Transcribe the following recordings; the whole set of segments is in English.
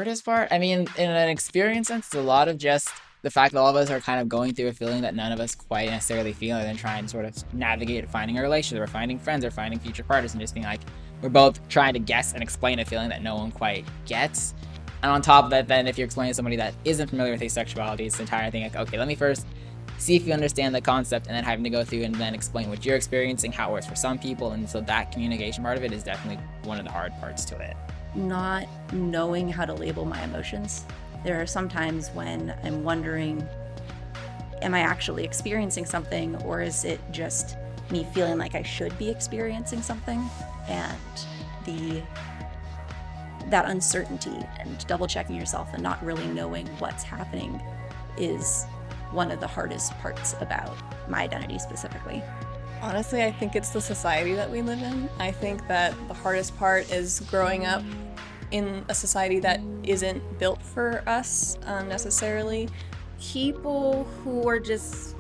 hardest part? I mean, in an experience sense, it's a lot of just the fact that all of us are kind of going through a feeling that none of us quite necessarily feel, and then trying to sort of navigate finding a relationship or finding friends or finding future partners, and just being like, we're both trying to guess and explain a feeling that no one quite gets. And on top of that, then if you're explaining to somebody that isn't familiar with asexuality, it's the entire thing like, okay, let me first see if you understand the concept, and then having to go through and then explain what you're experiencing, how it works for some people. And so that communication part of it is definitely one of the hard parts to it. Not knowing how to label my emotions. There are some times when I'm wondering, am I actually experiencing something, or is it just me feeling like I should be experiencing something? And that uncertainty and double checking yourself and not really knowing what's happening is one of the hardest parts about my identity specifically. Honestly, I think it's the society that we live in. I think that the hardest part is growing up in a society that isn't built for us necessarily. People who are just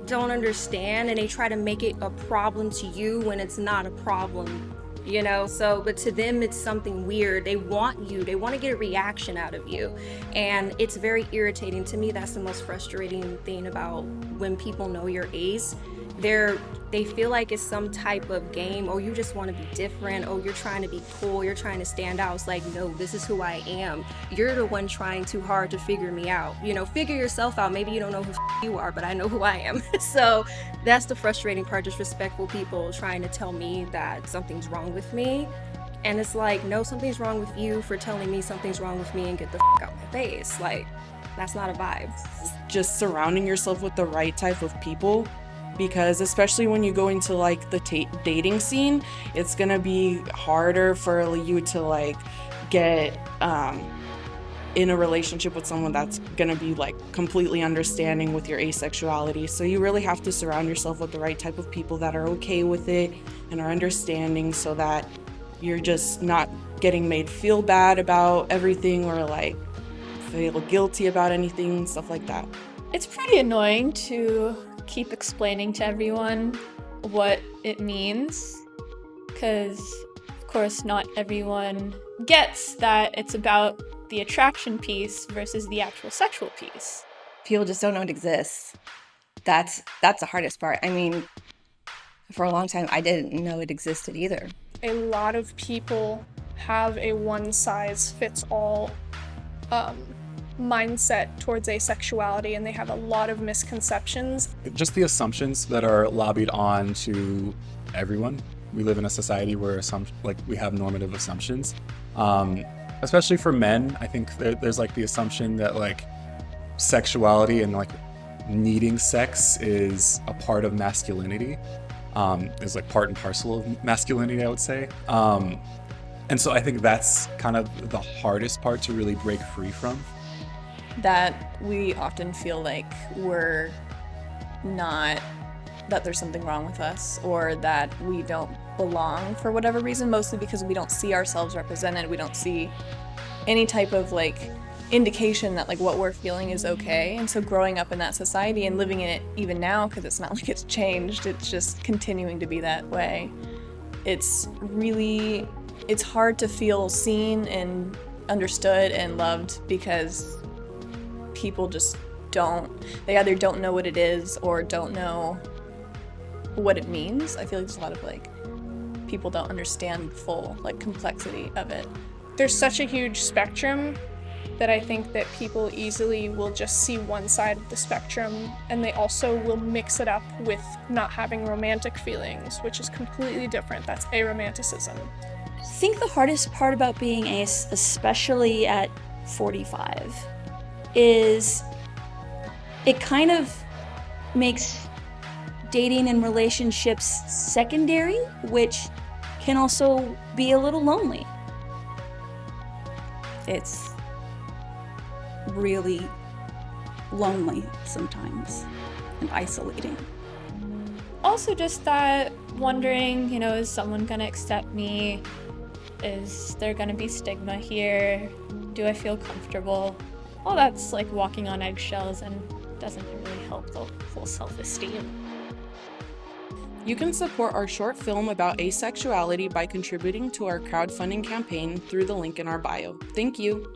don't understand, and they try to make it a problem to you when it's not a problem, you know? So, but to them, it's something weird. They want to get a reaction out of you. And it's very irritating to me. That's the most frustrating thing about when people know your ace. They feel like it's some type of game, or you just want to be different, or you're trying to be cool, you're trying to stand out. It's like, no, this is who I am. You're the one trying too hard to figure me out. You know, figure yourself out. Maybe you don't know who you are, but I know who I am. So that's the frustrating part, disrespectful people trying to tell me that something's wrong with me. And it's like, no, something's wrong with you for telling me something's wrong with me, and get the out my face. Like, that's not a vibe. Just surrounding yourself with the right type of people. Because especially when you go into like the dating scene, it's gonna be harder for you to like get in a relationship with someone that's gonna be like completely understanding with your asexuality. So you really have to surround yourself with the right type of people that are okay with it and are understanding, so that you're just not getting made feel bad about everything, or like feel guilty about anything, stuff like that. It's pretty annoying to keep explaining to everyone what it means, because of course not everyone gets that it's about the attraction piece versus the actual sexual piece. People just don't know it exists. That's the hardest part. I mean, for a long time I didn't know it existed either. A lot of people have a one-size-fits-all mindset towards asexuality, and they have a lot of misconceptions. Just the assumptions that are lobbied on to everyone. We live in a society where we have normative assumptions. Especially for men, I think there's like the assumption that like sexuality and like needing sex is a part of masculinity. Is like part and parcel of masculinity, I would say. And so I think that's kind of the hardest part to really break free from. That we often feel like we're not, that there's something wrong with us, or that we don't belong for whatever reason, mostly because we don't see ourselves represented. We don't see any type of like indication that like what we're feeling is okay. And so growing up in that society and living in it even now, because it's not like it's changed, it's just continuing to be that way. It's hard to feel seen and understood and loved, because people just they either don't know what it is or don't know what it means. I feel like there's a lot of like people don't understand full like complexity of it. There's such a huge spectrum that I think that people easily will just see one side of the spectrum, and they also will mix it up with not having romantic feelings, which is completely different. That's aromanticism. I think the hardest part about being ace, especially at 45, is it kind of makes dating and relationships secondary, which can also be a little lonely. It's really lonely sometimes and isolating. Also just that wondering, is someone gonna accept me? Is there gonna be stigma here? Do I feel comfortable? All that's like walking on eggshells and doesn't really help the whole self-esteem. You can support our short film about asexuality by contributing to our crowdfunding campaign through the link in our bio. Thank you.